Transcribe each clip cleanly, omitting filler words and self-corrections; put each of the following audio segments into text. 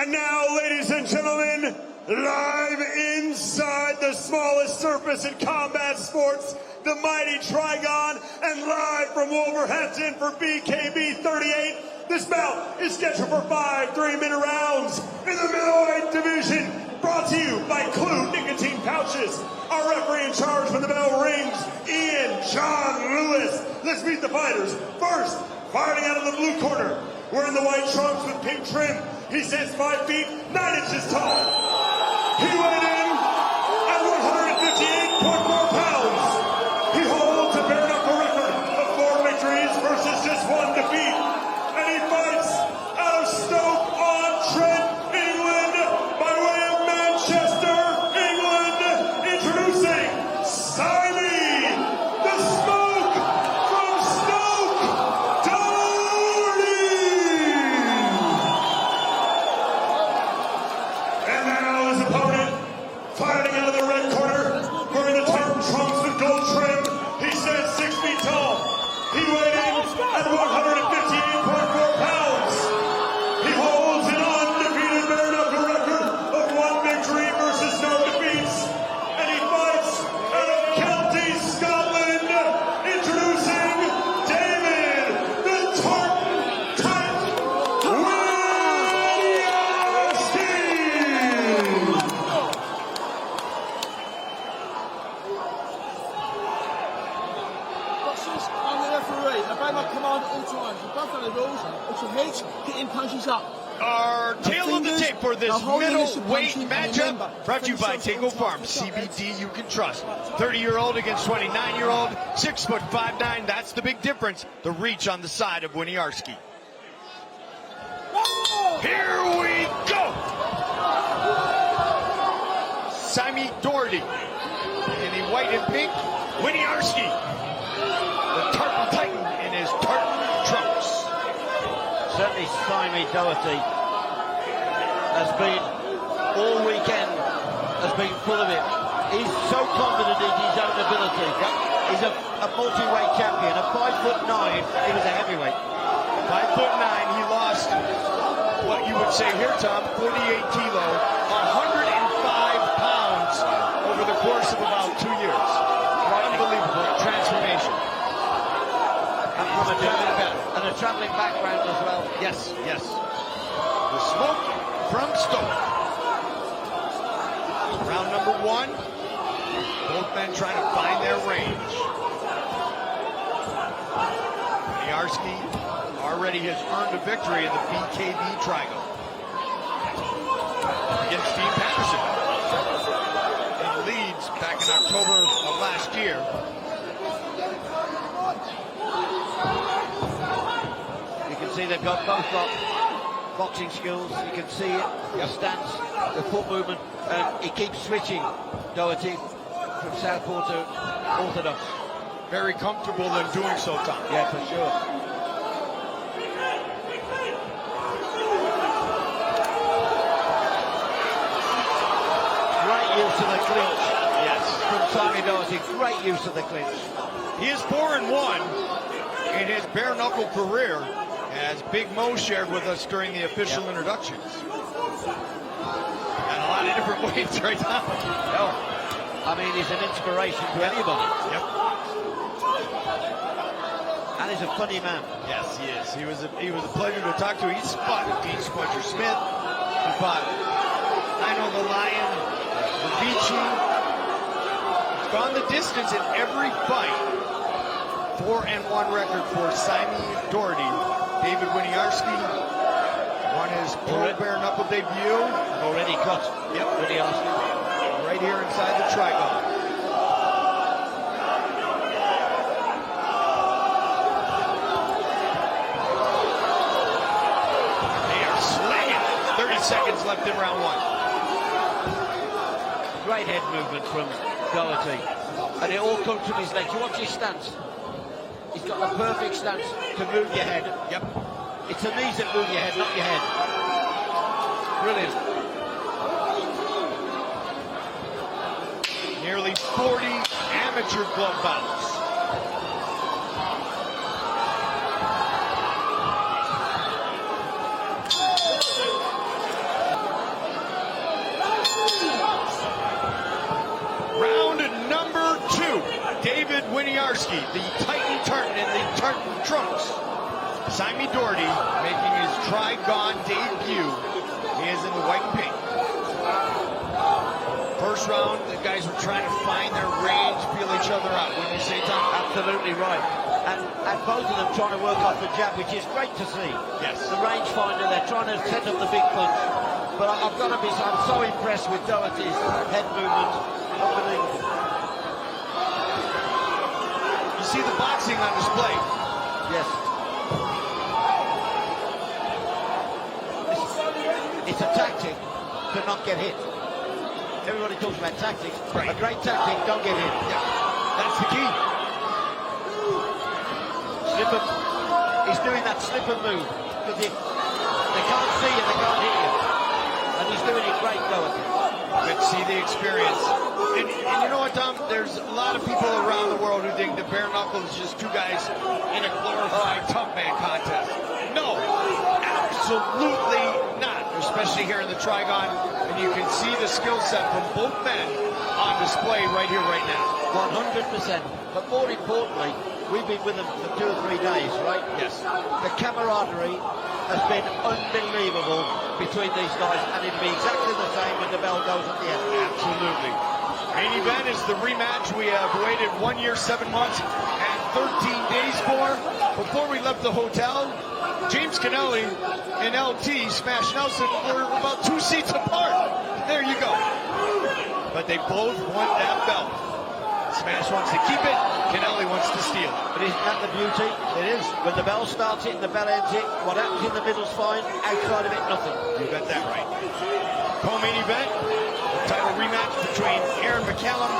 And now, ladies and gentlemen, live inside the smallest surface in combat sports, the Mighty Trigon, and live from Wolverhampton for BKB 38, this bout is scheduled for 5 3-minute rounds in the middleweight division, brought to you by Clue Nicotine Pouches. Our referee in charge when the bell rings, Ian John Lewis. Let's meet the fighters. First, fighting out of the blue corner, wearing the white trunks with pink trim. He stands 5 feet 9 inches tall. He weighed in at 158.4 pounds. He holds a bare knuckle record of 4 victories versus just 1 defeat. And he fights out of Stoke-on-Trent, England, by way of Manchester, England. Introducing Simey, the Smoke from Stoke, Doherty. And now his opponent, fighting out of the red corner, wearing the tartan trunks with gold trim. He stands 6 feet tall. He weighed in at 158.4 pounds. He holds an undefeated bare knuckle record of 1 victory versus no defeats. And he fights out of County Scotland. Introducing David, the Tartan Titan Winiarski. Boxers, I'm the referee. Obey my command at all times. You don't follow the rules. It's your head getting punches up. Our tail of the tape for this middleweight matchup, brought to you by Taco Farm. CBD you can trust. 30-year-old against 29-year-old, 6'5'9". That's the big difference. The reach on the side of Winiarski. Here we go. Simon Doherty in the white and pink. Winiarski, the Tartan Titan in his tartan trunks. Certainly Simon Doherty has been, all weekend, has been full of it. He's so confident in his own ability. He's a multi-weight champion, a 5'9", he was a heavyweight. 5'9", he lost what you would say here, Tom, 48 kilo, 105 pounds over the course of about 2 years. Unbelievable transformation. And from a travelling background as well. Yes, yes. The Smoke from Stoke. Round number 1. Both men trying to find their range. Winiarski already has earned a victory in the BKB Trigon against Steve Patterson in Leeds back in October of last year. You can see they've both got boxing skills. You can see it, the stance, the foot movement, and he keeps switching, Doherty, from southpaw to orthodox. Very comfortable in doing so, Tom. Yeah, for sure. Great use of the clinch. Yes. From Simon Doherty, great use of the clinch. He is 4-1 in his bare knuckle career, as Big Mo shared with us during the official introductions. And a lot of different weights right now. Oh, I mean, he's an inspiration to anybody. Yep. And he's a funny man. Yes, he is. He was a pleasure to talk to. He's fought Dean Squatcher Smith. He fought I Know the Lion, the Vici. He's gone the distance in every fight. 4-1 record for Simon Doherty. David Winiarski won his pro bare knuckle debut. Already cut. Yep, Winiarski. Right here inside the Trigon. They are slaying. 30 seconds left in round 1. Great head movement from Doherty. And it all comes from his legs. You watch his stance. He's got the perfect stance to move your head. Yep. It's the knees that move your head, not your head. Brilliant. Nearly 40 amateur glove bouts. the Titan Tartan in the Tartan trunks. Simon Doherty making his Trigon debut. He is in the white and pink. First round, the guys were trying to find their range, feel each other out. Wouldn't you say, Tom? Absolutely right. And both of them trying to work off the jab, which is great to see. Yes. The range finder, they're trying to set up the big punch. But I've got to be, I'm so impressed with Doherty's head movement. Unbelievable. You see the boxing on display. Yes. It's a tactic to not get hit. Everybody talks about tactics. Right. A great tactic, don't get hit. Yeah. That's the key. Slipper. He's doing that slipper move because they can't see you, they can't hear you. And he's doing it great, Doherty. Good to see the experience. And you know what, Tom? There's a lot of people around the world who think that bare knuckle is just two guys in a glorified tough man contest. No, absolutely not. Especially here in the Trigon, and you can see the skill set from both men on display right here, right now. 100%. But more importantly, we've been with them for 2 or 3 days, right? Yes. The camaraderie has been unbelievable between these guys, and it'll be exactly the same when the bell goes at the end. Absolutely. Main event is the rematch we have waited 1 year, 7 months, and 13 days for. Before we left the hotel, James Kennelly and LT Smash Nelson were about 2 seats apart. There you go. But they both want that belt. Smash wants to keep it, Kennelly wants to steal it. But isn't that the beauty? It is. When the bell starts it and the bell ends it, what happens in the middle's fine, outside of it, nothing. You got that right. Co-main event, the title rematch between Aaron McCallum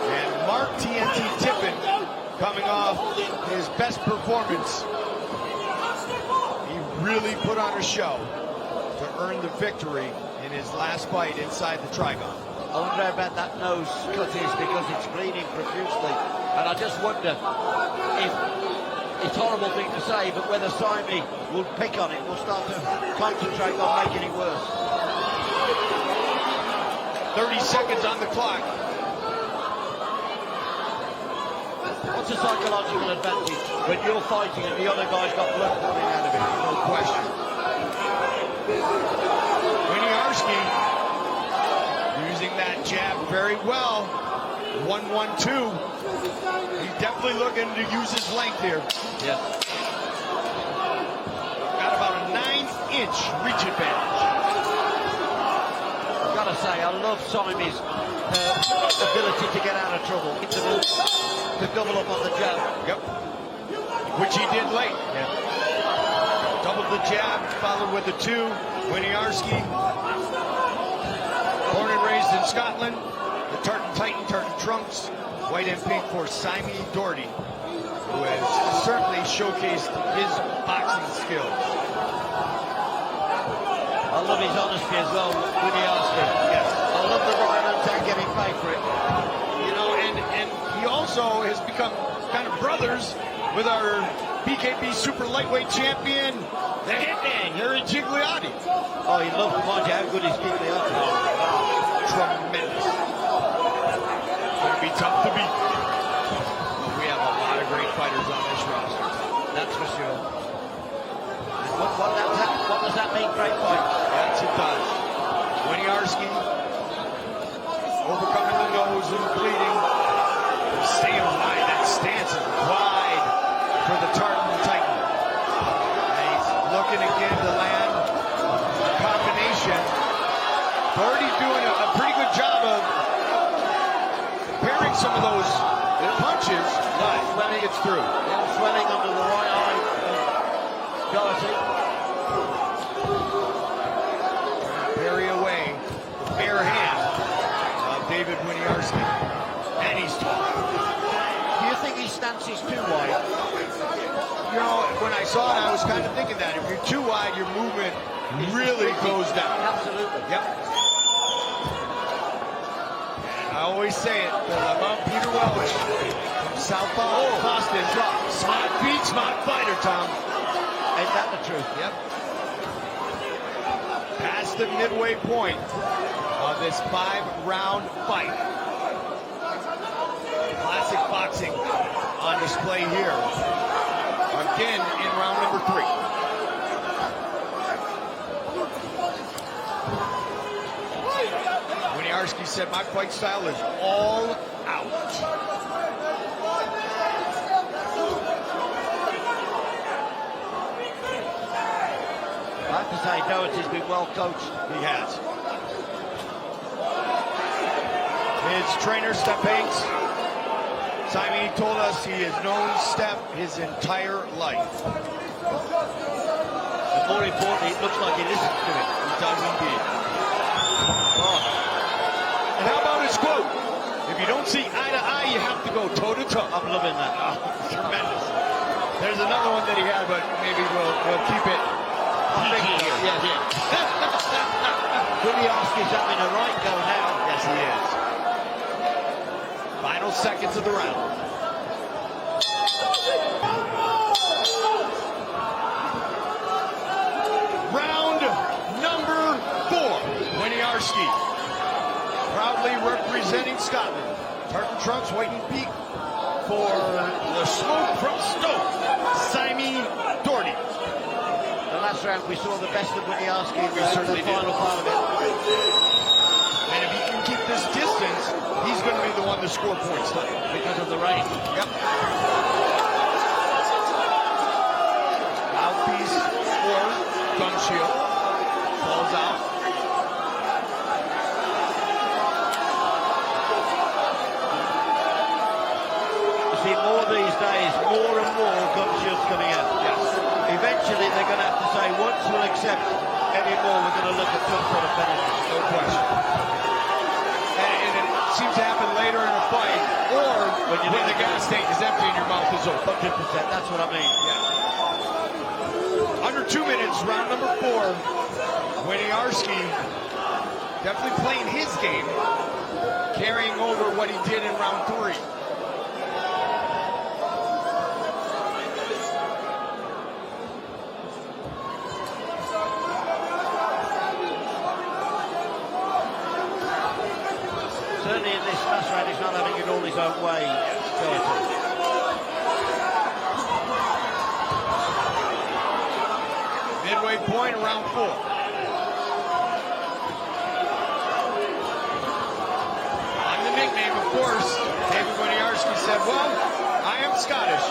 and Mark TNT Tippin, coming off his best performance. He really put on a show to earn the victory in his last fight inside the Trigon. I wonder about that nose cut is because it's bleeding profusely. And I just wonder if, it's a horrible thing to say, but whether Simey will pick on it, will start to concentrate on making it worse. 30 seconds on the clock. What's the psychological advantage when you're fighting and the other guy's got blood pouring out of it? No question. Winiarski using that jab very well. 1-1-2. He's definitely looking to use his length here. Yes. Got about a 9-inch reach advantage. I've got to say, I love Simey's ability to get out of trouble. To double up on the jab. Yep. Which he did late. Yeah. Doubled the jab, followed with the 2. Winiarski, born and raised in Scotland. The Tartan Titan, Tartan trunks. White and pink for Simon Doherty, who has certainly showcased his boxing skills. I love his honesty as well, Winiarski. Yes. I love the violence and getting paid for it. You know, and he also has become kind of brothers with our BKB super lightweight champion, the Hitman, Harry Gigliotti. Oh, he loves to mind you how good his Gigliotti is. Tremendous. Gonna be tough to beat. We have a lot of great fighters on this roster. That's for sure. And what does that mean, great fight? Yes, it does. Winiarski overcoming the nose and bleeding. Staying wide. That stance is wide for the Tartan Titan. And he's looking again to land a combination. Doherty's doing a pretty good job of parrying some of those punches, but when he gets through. Swelling under the right eye of Doherty. Parry away the bare hand of David Winiarski. And he's tall. Do you think his stance is too wide? You know, when I saw it, I was kind of thinking that. If you're too wide, your movement really goes down. Absolutely. Yep. I always say it, because I love Peter Welch from Southpaw, Boston. Smart beat, smart fighter, Tom. Ain't that the truth? Yep. Past the midway point of this 5-round fight. Classic boxing on display here. Again in round number 3. Winiarski said, my fight style is all out. I have to say, Doherty's been well coached. He has. His trainer, Steph Banks, Simey told us he has known Steph his entire life. And more importantly, it looks like he listens to him. He does indeed. Oh. And how about his quote? If you don't see eye to eye, you have to go toe to toe. I'm loving that. Oh, tremendous. There's another one that he had, but maybe we'll keep it. Yeah. Winiarski's having a right go now. Yes, he is. Final seconds of the round. Round number 4. Winiarski, proudly representing Scotland. Tartan Trunks, white and peak for the smoke from Stoke, Simon Doherty. The last round we saw the best of Winiarski in the final part of it. And if he can keep this distance, he's going to be the one to score points tonight Because of the rain. Yep. Mouthpiece or gun shield falls out. You see more these days, more and more gun shields coming out. Yes. Eventually they're going to have to say, once we'll accept any more, we're going to look at some sort of penalty. No question. And it seems to happen later in a fight, or when the gas tank is empty and your mouth is open. 100%, that's what I mean. Yeah. Under 2 minutes, round number 4. Winiarski definitely playing his game, carrying over what he did in round 3. Certainly in this last round, he's not having it all his own way. Midway point, round 4. On the nickname, of course, David Winiarski said, well, I am Scottish,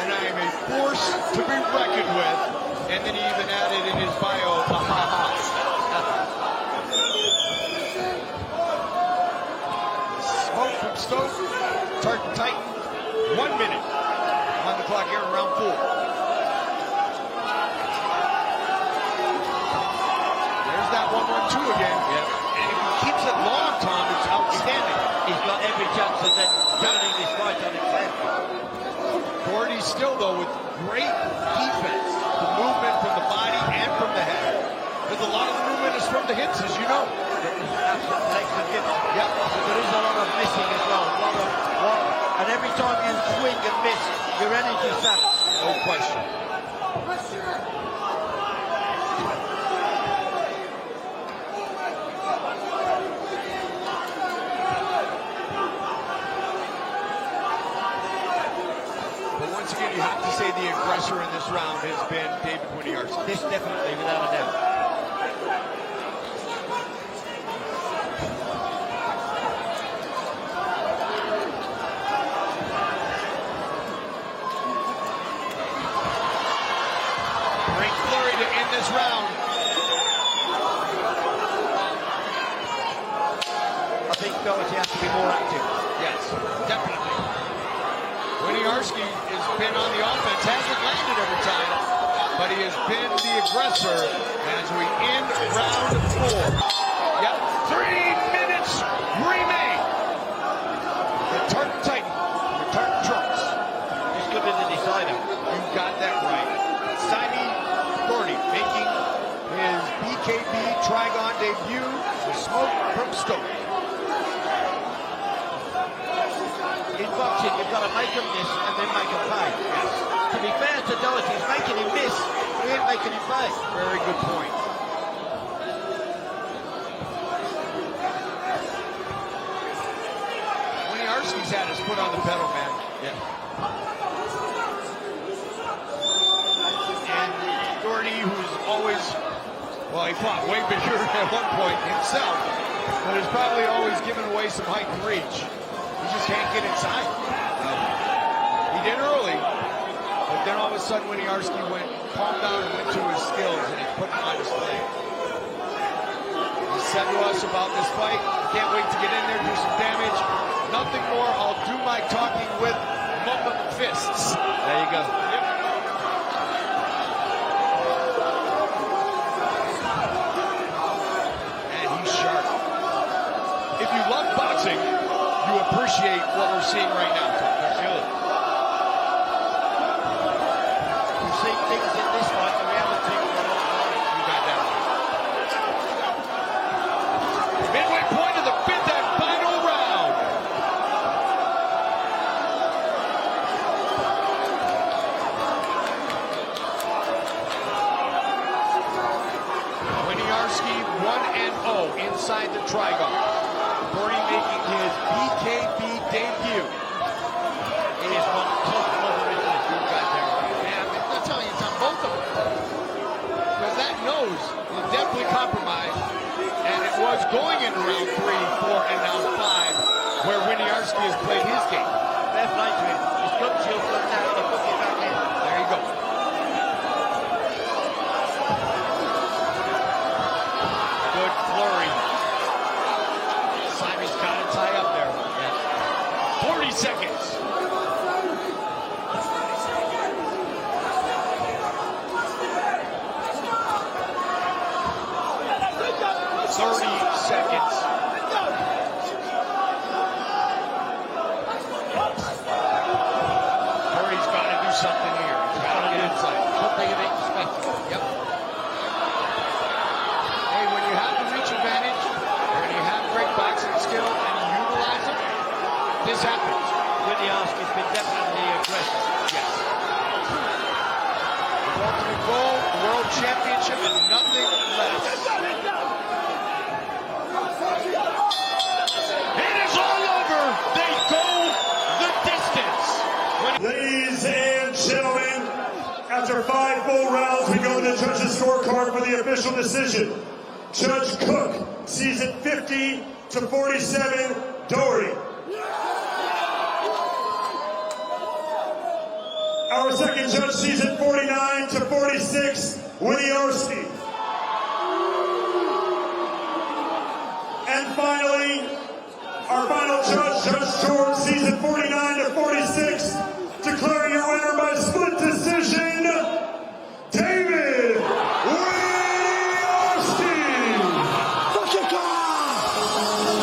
and I am a force to be reckoned with. And then he even added in his bio, ha ha ha. Smoke from Stoke, Tartan Titan, 1 minute on the clock here in round 4. There's that 1-1-2 again. Yeah. And if he keeps it long, Tom, it's outstanding. He's got every chance of then turning this fight on its head. Doherty still, though, with great defense. The movement from the body and from the head. Because a lot of the movement is from the hips, as you know. Legs and hips. Yeah. But there is a lot of missing as well. And every time you swing and miss, your energy saps. No question. But once again, you have to say the aggressor in this round has been David Winiarski. This definitely, without a doubt. This round. I think Doherty has to be more active. Yes, definitely. Winiarski has been on the offense, hasn't landed every time, but he has been the aggressor as we end round 4. Yep, 3 minutes remain. The Tartan Titan, the Tartan Trunks. This could be the decider. You got that right. Simon Doherty making his BKB Trigon debut, the smoke from Stoke. In boxing, you've got to make him miss and then make him pay. Yes. To be fair to Doherty, he's making him miss, but he ain't making him pay. Very good point. Winiarski's had his foot on the pedal, man. Yeah. Doherty, who's always, well, he fought way bigger at one point himself, but is probably always giving away some height and reach. He just can't get inside. He did early, but then all of a sudden Winiarski calmed down and went to his skills, and he's putting on display. He said to us about this fight, can't wait to get in there, do some damage. Nothing more, I'll do my talking with mumble fists. There you go. Yep. And he's sharp. If you love boxing, you appreciate what we're seeing right now. For sure. We've seen things in this fight that we haven't seen for a long time. You got that right. Midway point of the fifth and final round. Winiarski 1-0 inside the Trigon. Doherty making his BKB debut. He is one tough mother in this. You got that right. Yeah, I'm telling you, it's on both of them. Because that nose is definitely compromised. And it was going into round 3, 4, and now 5, where Winiarski has played his game. Fair play to him. He's got shield from now and he put it back in. There you go. Good flurry. Simey's got to tie up there. Yeah. 40 seconds. 30 seconds. Doherty's got to do something here. He's got to get inside. Something you didn't expect. Yep. Hey, when you have the reach advantage, when you have great boxing skill and you utilize it, this happens. Winiarski's been definitely aggressive. Yes. The ultimate goal, the world championship, and nothing less. It is all over. They go the distance. Ladies and gentlemen, after 5 full rounds, we go to the judges' scorecard for the official decision. Judge Cook sees it 50-47, Doherty. Our second judge sees it 49-46, Winiarski. And finally, our final judge, Judge George, sees it 49-46.